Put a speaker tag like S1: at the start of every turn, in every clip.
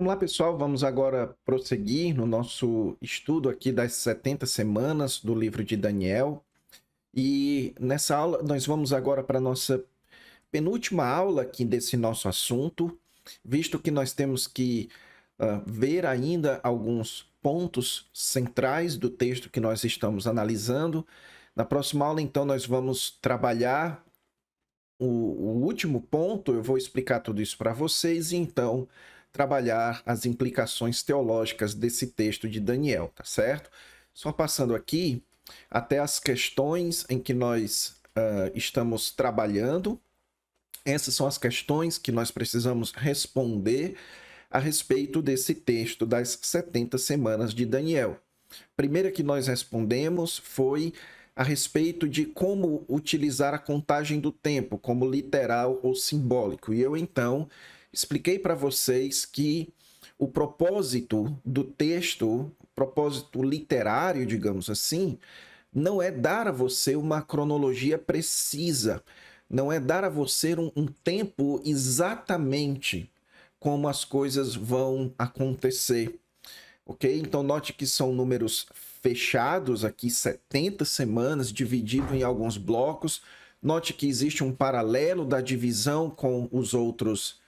S1: Vamos lá, pessoal, vamos agora prosseguir no nosso estudo aqui das 70 semanas do livro de Daniel. E nessa aula, nós vamos agora para a nossa penúltima aula aqui desse nosso assunto, visto que nós temos que ver ainda alguns pontos centrais do texto que nós estamos analisando. Na próxima aula, então, nós vamos trabalhar o último ponto. Eu vou explicar tudo isso para vocês e então trabalhar as implicações teológicas desse texto de Daniel, tá certo? Só passando aqui até as questões em que nós estamos trabalhando. Essas são as questões que nós precisamos responder a respeito desse texto das 70 semanas de Daniel. A primeira que nós respondemos foi a respeito de como utilizar a contagem do tempo, como literal ou simbólico. E eu, então, expliquei para vocês que o propósito do texto, o propósito literário, digamos assim, não é dar a você uma cronologia precisa, não é dar a você um tempo exatamente como as coisas vão acontecer, ok? Então, note que são números fechados aqui, 70 semanas, dividido em alguns blocos. Note que existe um paralelo da divisão com os outros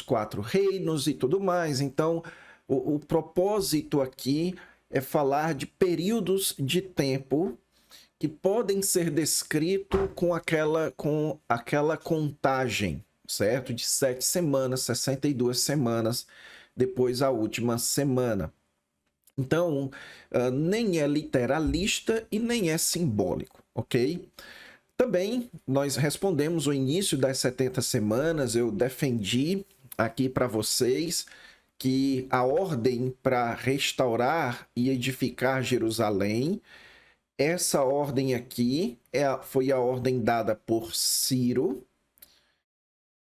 S1: 4 reinos e tudo mais. Então, o propósito aqui é falar de períodos de tempo que podem ser descritos com aquela contagem, certo? De 7 semanas, 62 semanas, depois a última semana. Então, nem é literalista e nem é simbólico, ok? Também nós respondemos o início das 70 semanas, eu defendi aqui para vocês que a ordem para restaurar e edificar Jerusalém, essa ordem aqui foi a ordem dada por Ciro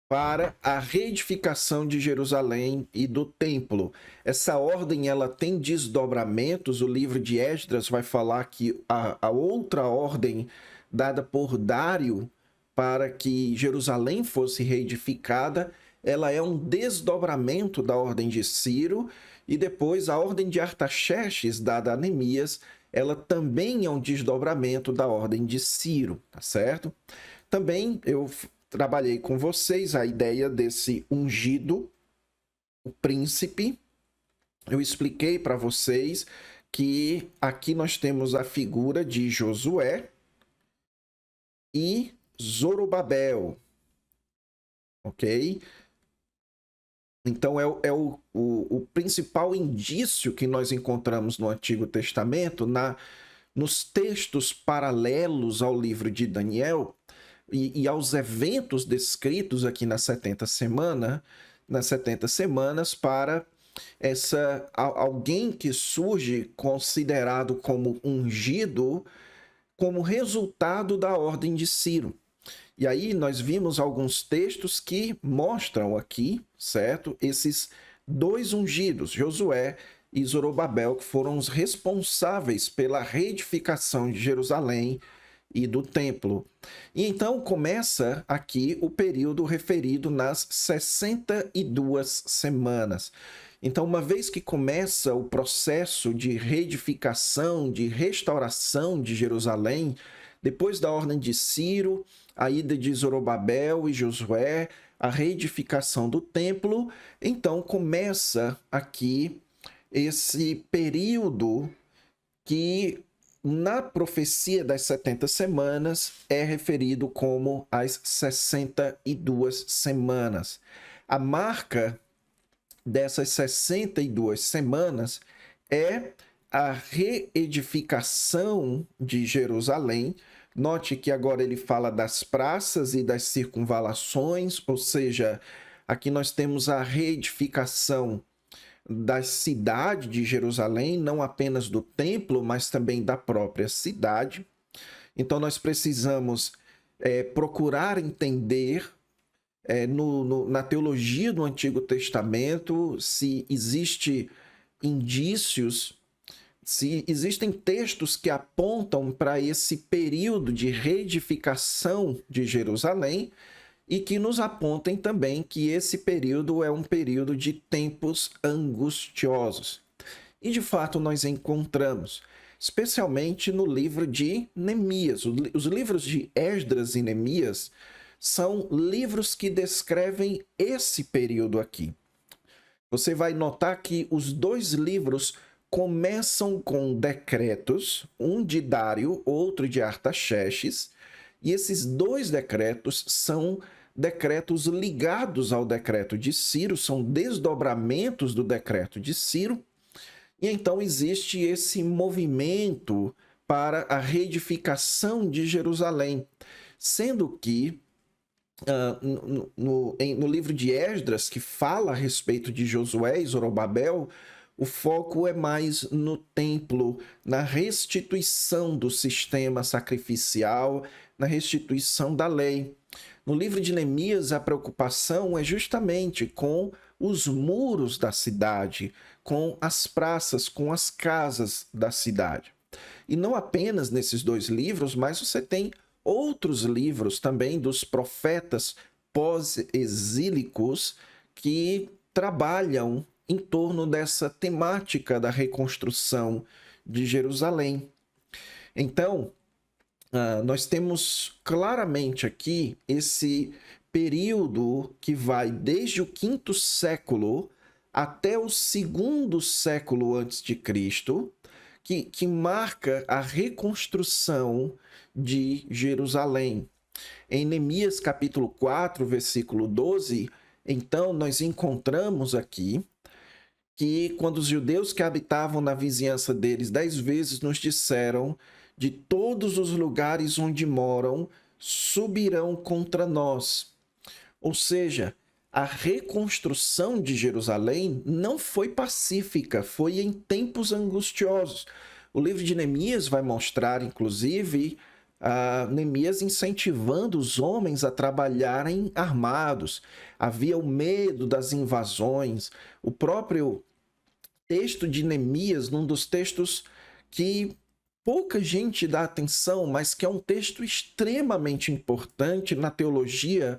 S1: para a reedificação de Jerusalém e do templo. Essa ordem ela tem desdobramentos. O livro de Esdras vai falar que a outra ordem dada por Dário para que Jerusalém fosse reedificada, ela é um desdobramento da ordem de Ciro, e depois a ordem de Artaxerxes dada a Neemias, ela também é um desdobramento da ordem de Ciro, tá certo? Também eu trabalhei com vocês a ideia desse ungido, o príncipe. Eu expliquei para vocês que aqui nós temos a figura de Josué e Zorobabel, ok? Então é o principal indício que nós encontramos no Antigo Testamento, nos textos paralelos ao livro de Daniel, e aos eventos descritos aqui nas 70 semanas para alguém que surge considerado como ungido como resultado da ordem de Ciro. E aí nós vimos alguns textos que mostram aqui, certo? Esses dois ungidos, Josué e Zorobabel, que foram os responsáveis pela reedificação de Jerusalém e do templo. E então começa aqui o período referido nas 62 semanas. Então, uma vez que começa o processo de reedificação, de restauração de Jerusalém, depois da ordem de Ciro, a ida de Zorobabel e Josué, a reedificação do templo, então começa aqui esse período que na profecia das 70 semanas é referido como as 62 semanas. A marca dessas 62 semanas é a reedificação de Jerusalém. Note que agora ele fala das praças e das circunvalações, ou seja, aqui nós temos a reedificação da cidade de Jerusalém, não apenas do templo, mas também da própria cidade. Então nós precisamos procurar entender na teologia do Antigo Testamento se existe indícios, se existem textos que apontam para esse período de reedificação de Jerusalém, e que nos apontem também que esse período é um período de tempos angustiosos. E de fato nós encontramos, especialmente no livro de Neemias. Os livros de Esdras e Neemias são livros que descrevem esse período aqui. Você vai notar que os dois livros começam com decretos, um de Dário, outro de Artaxerxes, e esses dois decretos são decretos ligados ao decreto de Ciro, são desdobramentos do decreto de Ciro, e então existe esse movimento para a reedificação de Jerusalém, sendo que no livro de Esdras, que fala a respeito de Josué e Zorobabel, o foco é mais no templo, na restituição do sistema sacrificial, na restituição da lei. No livro de Neemias, a preocupação é justamente com os muros da cidade, com as praças, com as casas da cidade. E não apenas nesses dois livros, mas você tem outros livros também dos profetas pós-exílicos que trabalham em torno dessa temática da reconstrução de Jerusalém. Então, nós temos claramente aqui esse período que vai desde o quinto século até o segundo século antes de Cristo, que marca a reconstrução de Jerusalém. Em Neemias capítulo 4, versículo 12, então nós encontramos aqui que quando os judeus que habitavam na vizinhança deles 10 vezes nos disseram: de todos os lugares onde moram, subirão contra nós. Ou seja, a reconstrução de Jerusalém não foi pacífica, foi em tempos angustiosos. O livro de Neemias vai mostrar, inclusive, Neemias incentivando os homens a trabalharem armados. Havia o medo das invasões. O próprio texto de Neemias, num dos textos que pouca gente dá atenção, mas que é um texto extremamente importante na teologia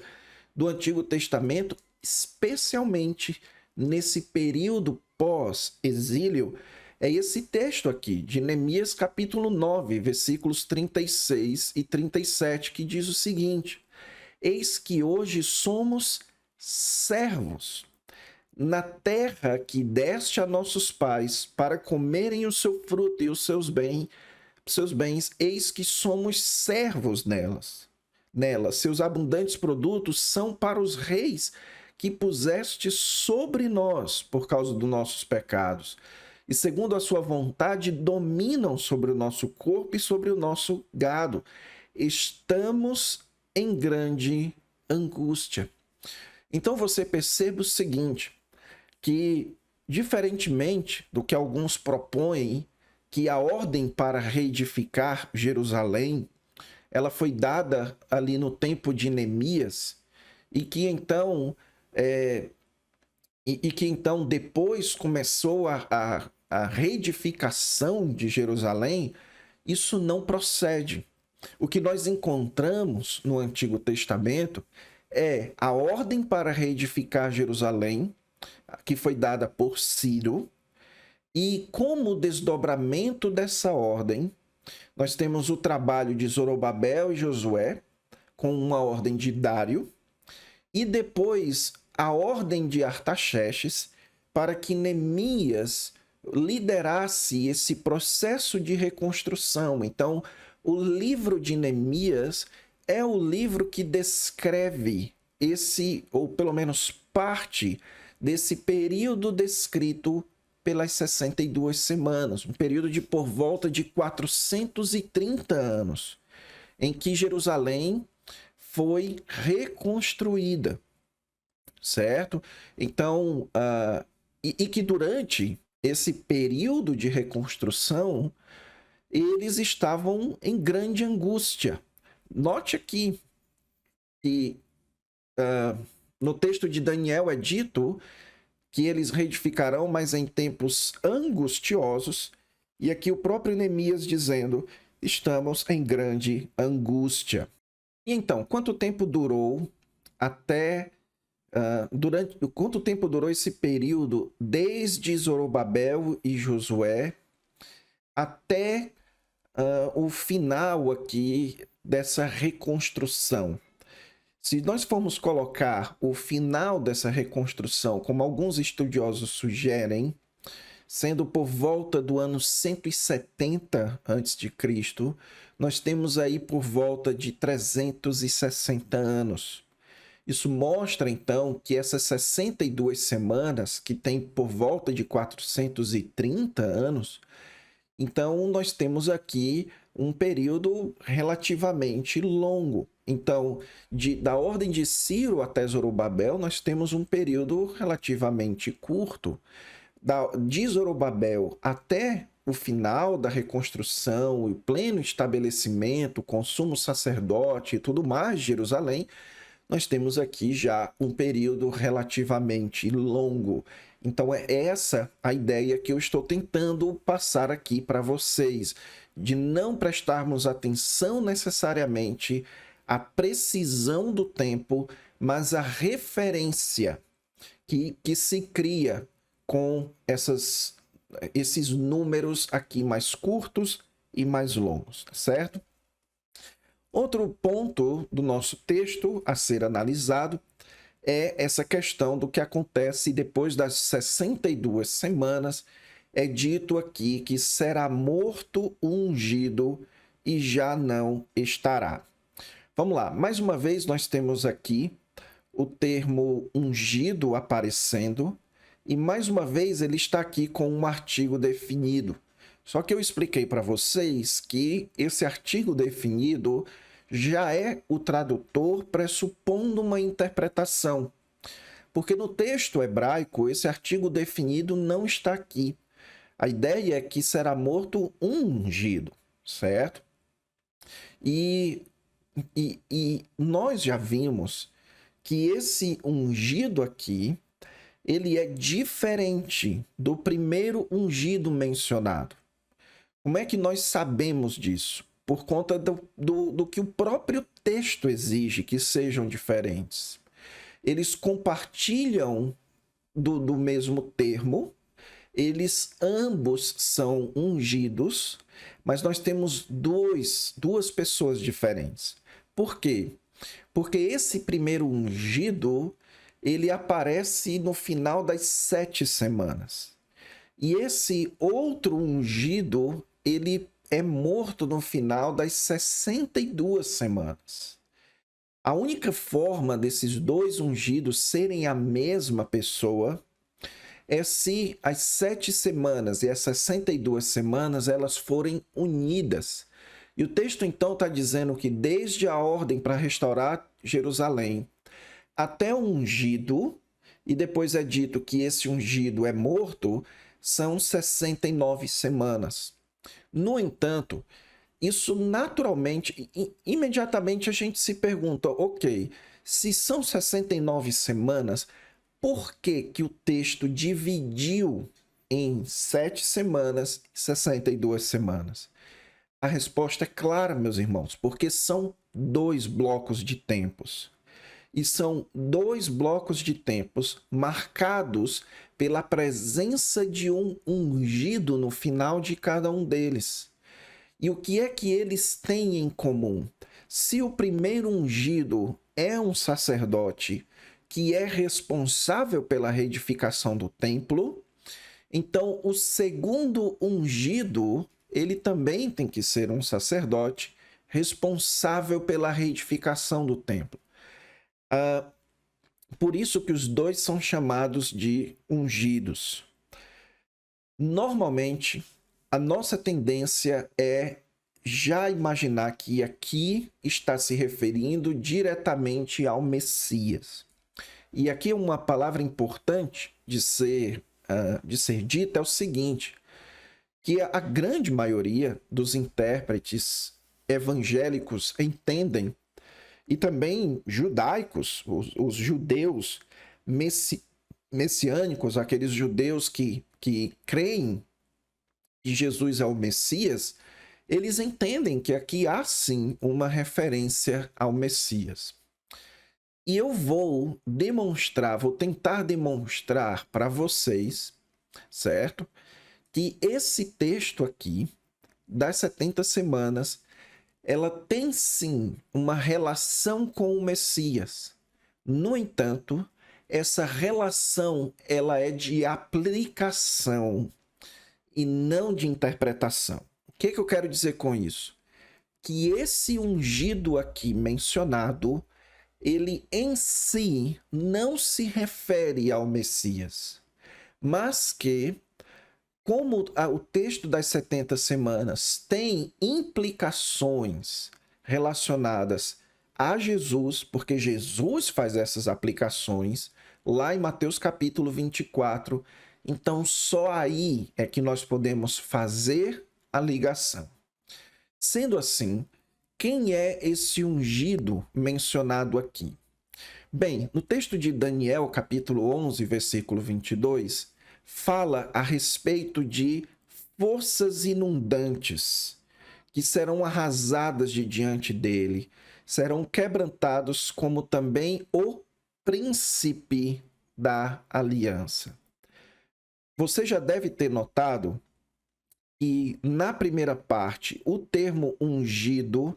S1: do Antigo Testamento, especialmente nesse período pós-exílio, é esse texto aqui, de Neemias capítulo 9, versículos 36 e 37, que diz o seguinte: eis que hoje somos servos na terra que deste a nossos pais para comerem o seu fruto e os seus bens, eis que somos servos nelas. Seus abundantes produtos são para os reis que puseste sobre nós por causa dos nossos pecados. E segundo a sua vontade, dominam sobre o nosso corpo e sobre o nosso gado. Estamos em grande angústia. Então você percebe o seguinte, que diferentemente do que alguns propõem, que a ordem para reedificar Jerusalém, ela foi dada ali no tempo de Neemias, e que então depois começou a reedificação de Jerusalém, isso não procede. O que nós encontramos no Antigo Testamento é a ordem para reedificar Jerusalém, que foi dada por Ciro, e como desdobramento dessa ordem, nós temos o trabalho de Zorobabel e Josué, com uma ordem de Dário, e depois a ordem de Artaxerxes, para que Neemias liderasse esse processo de reconstrução. Então, o livro de Neemias é o livro que descreve esse, ou pelo menos parte desse período descrito pelas 62 semanas, um período de por volta de 430 anos, em que Jerusalém foi reconstruída, certo? Então, e que durante esse período de reconstrução, eles estavam em grande angústia. Note aqui que no texto de Daniel é dito que eles reedificarão, mas em tempos angustiosos, e aqui o próprio Neemias dizendo: estamos em grande angústia. E então, quanto tempo durou até durante quanto tempo durou esse período desde Zorobabel e Josué até o final aqui dessa reconstrução. Se nós formos colocar o final dessa reconstrução, como alguns estudiosos sugerem, sendo por volta do ano 170 a.C., nós temos aí por volta de 360 anos. Isso mostra, então, que essas 62 semanas, que tem por volta de 430 anos, então nós temos aqui um período relativamente longo. Então, da ordem de Ciro até Zorobabel, nós temos um período relativamente curto. De Zorobabel até o final da reconstrução, o pleno estabelecimento, o consumo sacerdote e tudo mais de Jerusalém, nós temos aqui já um período relativamente longo. Então, é essa a ideia que eu estou tentando passar aqui para vocês, de não prestarmos atenção necessariamente à precisão do tempo, mas à referência que se cria com esses números aqui mais curtos e mais longos, certo? Outro ponto do nosso texto a ser analisado é essa questão do que acontece depois das 62 semanas. É dito aqui que será morto o ungido e já não estará. Vamos lá, mais uma vez nós temos aqui o termo ungido aparecendo e mais uma vez ele está aqui com um artigo definido. Só que eu expliquei para vocês que esse artigo definido já é o tradutor pressupondo uma interpretação. Porque no texto hebraico, esse artigo definido não está aqui. A ideia é que será morto um ungido, certo? E nós já vimos que esse ungido aqui, ele é diferente do primeiro ungido mencionado. Como é que nós sabemos disso? Por conta do que o próprio texto exige que sejam diferentes. Eles compartilham do mesmo termo, eles ambos são ungidos, mas nós temos duas pessoas diferentes. Por quê? Porque esse primeiro ungido, ele aparece no final das 7 semanas. E esse outro ungido, ele é morto no final das 62 semanas. A única forma desses dois ungidos serem a mesma pessoa é se as 7 semanas e as 62 semanas elas forem unidas. E o texto então está dizendo que desde a ordem para restaurar Jerusalém até o ungido, e depois é dito que esse ungido é morto, são 69 semanas. No entanto, isso naturalmente, imediatamente a gente se pergunta, ok, se são 69 semanas, por que que o texto dividiu em 7 semanas e 62 semanas? A resposta é clara, meus irmãos, porque são 2 blocos de tempos. E são 2 blocos de tempos marcados pela presença de um ungido no final de cada um deles. E o que é que eles têm em comum? Se o primeiro ungido é um sacerdote que é responsável pela reedificação do templo, então o segundo ungido, ele também tem que ser um sacerdote responsável pela reedificação do templo. Por isso que os dois são chamados de ungidos. Normalmente, a nossa tendência é já imaginar que aqui está se referindo diretamente ao Messias. E aqui uma palavra importante de ser dita é o seguinte, que a grande maioria dos intérpretes evangélicos entendem, e também judaicos, os judeus messiânicos, aqueles judeus que creem que Jesus é o Messias, eles entendem que aqui há sim uma referência ao Messias. E eu vou demonstrar, vou tentar demonstrar para vocês, certo? Que esse texto aqui, das 70 semanas, ela tem sim uma relação com o Messias. No entanto, essa relação ela é de aplicação e não de interpretação. O que eu quero dizer com isso? Que esse ungido aqui mencionado, ele em si não se refere ao Messias, mas que, como o texto das 70 semanas tem implicações relacionadas a Jesus, porque Jesus faz essas aplicações lá em Mateus capítulo 24, então só aí é que nós podemos fazer a ligação. Sendo assim, quem é esse ungido mencionado aqui? Bem, no texto de Daniel, capítulo 11, versículo 22, fala a respeito de forças inundantes que serão arrasadas de diante dele, serão quebrantados como também o príncipe da aliança. Você já deve ter notado que na primeira parte o termo ungido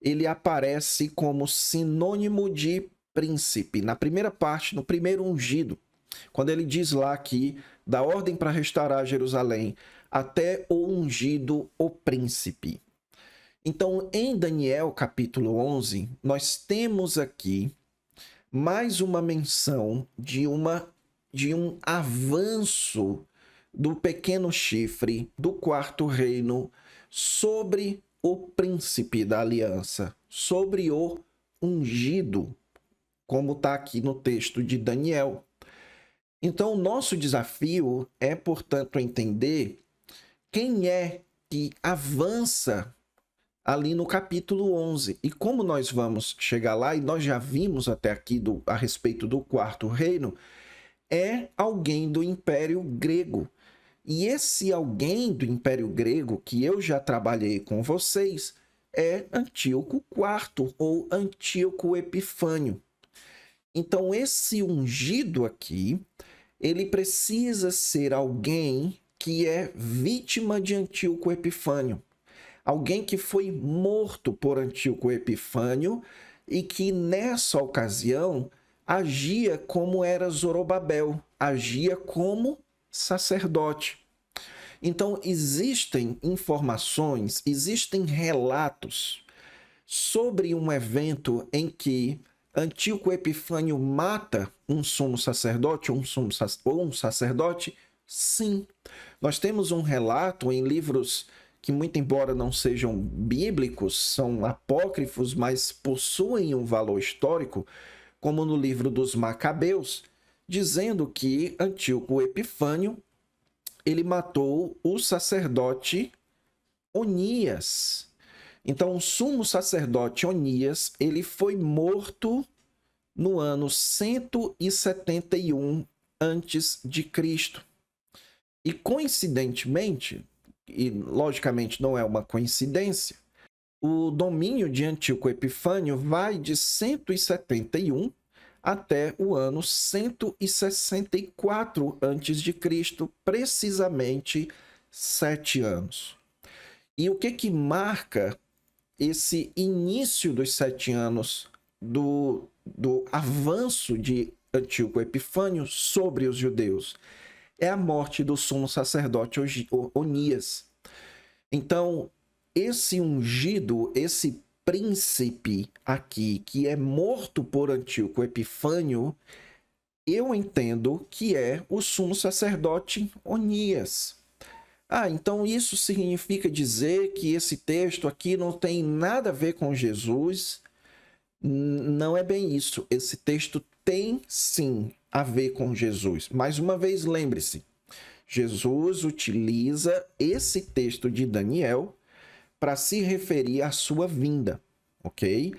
S1: ele aparece como sinônimo de príncipe. Na primeira parte, no primeiro ungido, quando ele diz lá que dá ordem para restaurar Jerusalém até o ungido, o príncipe. Então, em Daniel capítulo 11, nós temos aqui mais uma menção de um avanço do pequeno chifre do quarto reino sobre o príncipe da aliança, sobre o ungido, como está aqui no texto de Daniel. Então, o nosso desafio é, portanto, entender quem é que avança ali no capítulo 11. E como nós vamos chegar lá, e nós já vimos até aqui a respeito do quarto reino, é alguém do Império Grego. E esse alguém do Império Grego, que eu já trabalhei com vocês, é Antíoco IV, ou Antíoco Epifânio. Então, esse ungido aqui, ele precisa ser alguém que é vítima de Antíoco Epifânio. Alguém que foi morto por Antíoco Epifânio e que, nessa ocasião, agia como era Zorobabel, agia como sacerdote. Então, existem informações, existem relatos sobre um evento em que Antíoco Epifânio mata um sumo sacerdote ou um sacerdote? Sim. Nós temos um relato em livros que, muito embora não sejam bíblicos, são apócrifos, mas possuem um valor histórico, como no livro dos Macabeus, dizendo que Antíoco Epifânio ele matou o sacerdote Onias. Então, o sumo sacerdote Onias, ele foi morto no ano 171 antes de Cristo. E coincidentemente, e logicamente não é uma coincidência, o domínio de Antíoco Epifânio vai de 171 até o ano 164 a.C., precisamente 7 anos. E o que marca esse início dos 7 anos do avanço de Antíoco Epifânio sobre os judeus? É a morte do sumo sacerdote Onias. Então, esse ungido, esse príncipe aqui, que é morto por Antíoco Epifânio, eu entendo que é o sumo sacerdote Onias. Então isso significa dizer que esse texto aqui não tem nada a ver com Jesus? Não é bem isso. Esse texto tem sim a ver com Jesus. Mais uma vez, lembre-se, Jesus utiliza esse texto de Daniel para se referir à sua vinda, ok?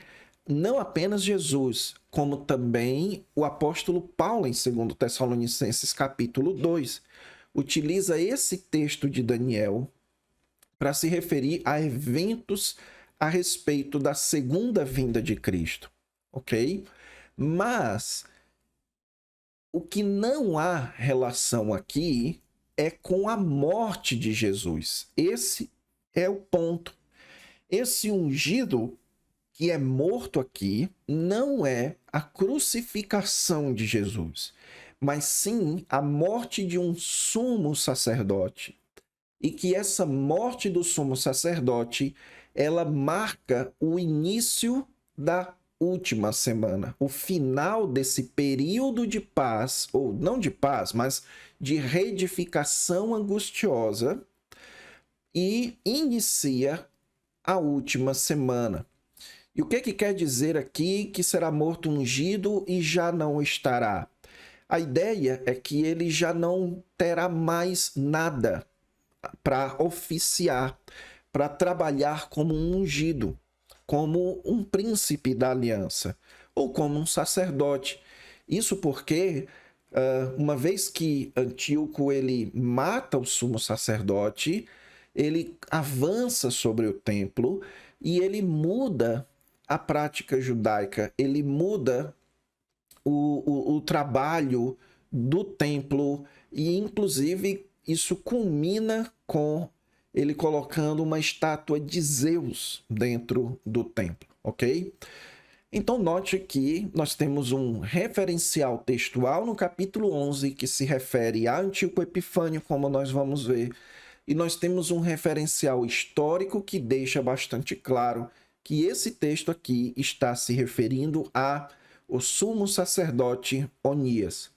S1: Não apenas Jesus, como também o apóstolo Paulo em 2 Tessalonicenses capítulo 2, utiliza esse texto de Daniel para se referir a eventos a respeito da segunda vinda de Cristo, ok? Mas o que não há relação aqui é com a morte de Jesus. Esse é o ponto. Esse ungido que é morto aqui não é a crucificação de Jesus, mas sim a morte de um sumo sacerdote. E que essa morte do sumo sacerdote, ela marca o início da última semana, o final desse período de paz, ou não de paz, mas de reedificação angustiosa, e inicia a última semana. E o que quer dizer aqui que será morto ungido e já não estará? A ideia é que ele já não terá mais nada para oficiar, para trabalhar como um ungido, como um príncipe da aliança, ou como um sacerdote. Isso porque, uma vez que Antíoco ele mata o sumo sacerdote, ele avança sobre o templo e ele muda a prática judaica, ele muda o trabalho do templo e, inclusive, isso culmina com ele colocando uma estátua de Zeus dentro do templo, ok? Então, note que nós temos um referencial textual no capítulo 11 que se refere a Antíoco Epifânio, como nós vamos ver, e nós temos um referencial histórico que deixa bastante claro que esse texto aqui está se referindo a o sumo sacerdote Onias.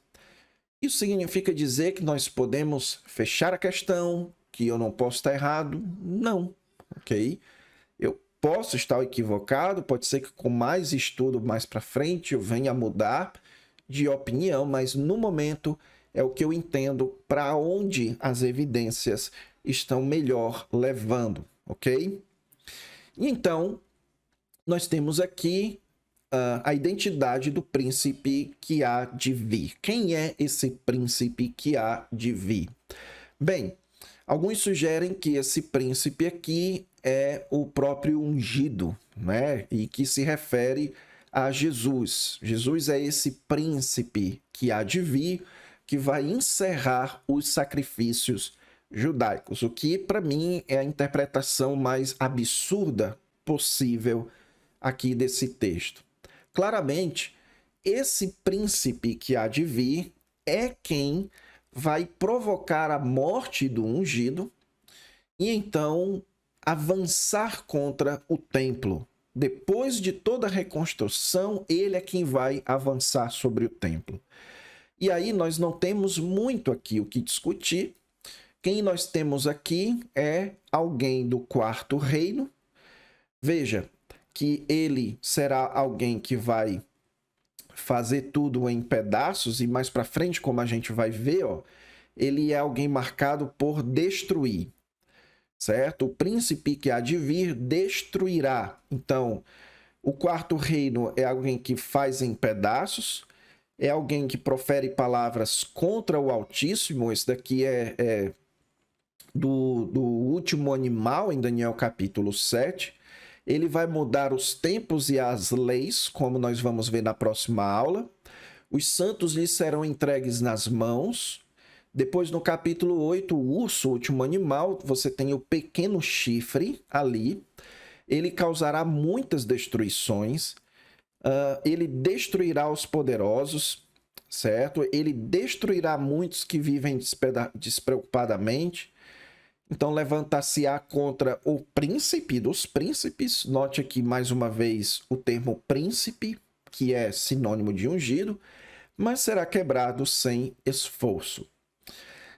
S1: Isso significa dizer que nós podemos fechar a questão, que eu não posso estar errado? Não, ok? Eu posso estar equivocado, pode ser que com mais estudo mais para frente eu venha a mudar de opinião, mas no momento é o que eu entendo para onde as evidências estão melhor levando, ok? E então, nós temos aqui a identidade do príncipe que há de vir. Quem é esse príncipe que há de vir? Bem, alguns sugerem que esse príncipe aqui é o próprio ungido, né? E que se refere a Jesus. Jesus é esse príncipe que há de vir, que vai encerrar os sacrifícios judaicos, o que para mim é a interpretação mais absurda possível aqui desse texto. Claramente, esse príncipe que há de vir é quem vai provocar a morte do ungido e então avançar contra o templo. Depois de toda a reconstrução, ele é quem vai avançar sobre o templo. E aí nós não temos muito aqui o que discutir. Quem nós temos aqui é alguém do quarto reino. Veja que ele será alguém que vai fazer tudo em pedaços e mais para frente, como a gente vai ver, ó, ele é alguém marcado por destruir, certo? O príncipe que há de vir destruirá. Então, o quarto reino é alguém que faz em pedaços, é alguém que profere palavras contra o Altíssimo. Esse daqui é do último animal, em Daniel capítulo 7. Ele vai mudar os tempos e as leis, como nós vamos ver na próxima aula. Os santos lhes serão entregues nas mãos. Depois, no capítulo 8, o urso, o último animal, você tem o pequeno chifre ali. Ele causará muitas destruições. Ele destruirá os poderosos, certo? Ele destruirá muitos que vivem despreocupadamente. Então, levantar-se-á contra o príncipe dos príncipes. Note aqui, mais uma vez, o termo príncipe, que é sinônimo de ungido, mas será quebrado sem esforço.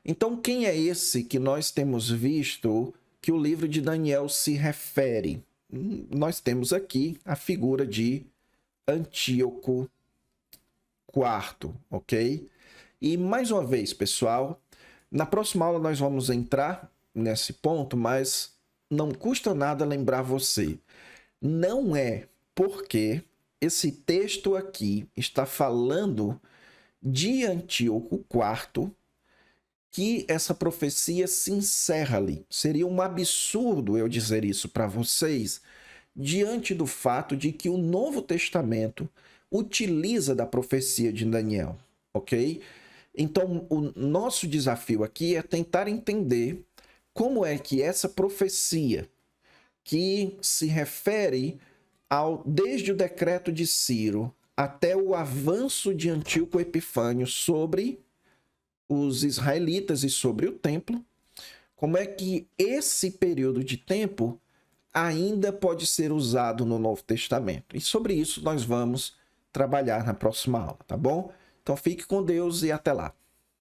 S1: Então, quem é esse que nós temos visto que o livro de Daniel se refere? Nós temos aqui a figura de Antíoco IV, ok? E, mais uma vez, pessoal, na próxima aula nós vamos entrar nesse ponto, mas não custa nada lembrar você. Não é porque esse texto aqui está falando de Antíoco IV que essa profecia se encerra ali. Seria um absurdo eu dizer isso para vocês, diante do fato de que o Novo Testamento, utiliza da profecia de Daniel, ok? Então, o nosso desafio aqui é tentar entender como é que essa profecia, que se refere desde o decreto de Ciro até o avanço de Antíoco Epifânio sobre os israelitas e sobre o templo, como é que esse período de tempo ainda pode ser usado no Novo Testamento. E sobre isso nós vamos trabalhar na próxima aula, tá bom? Então fique com Deus e até lá.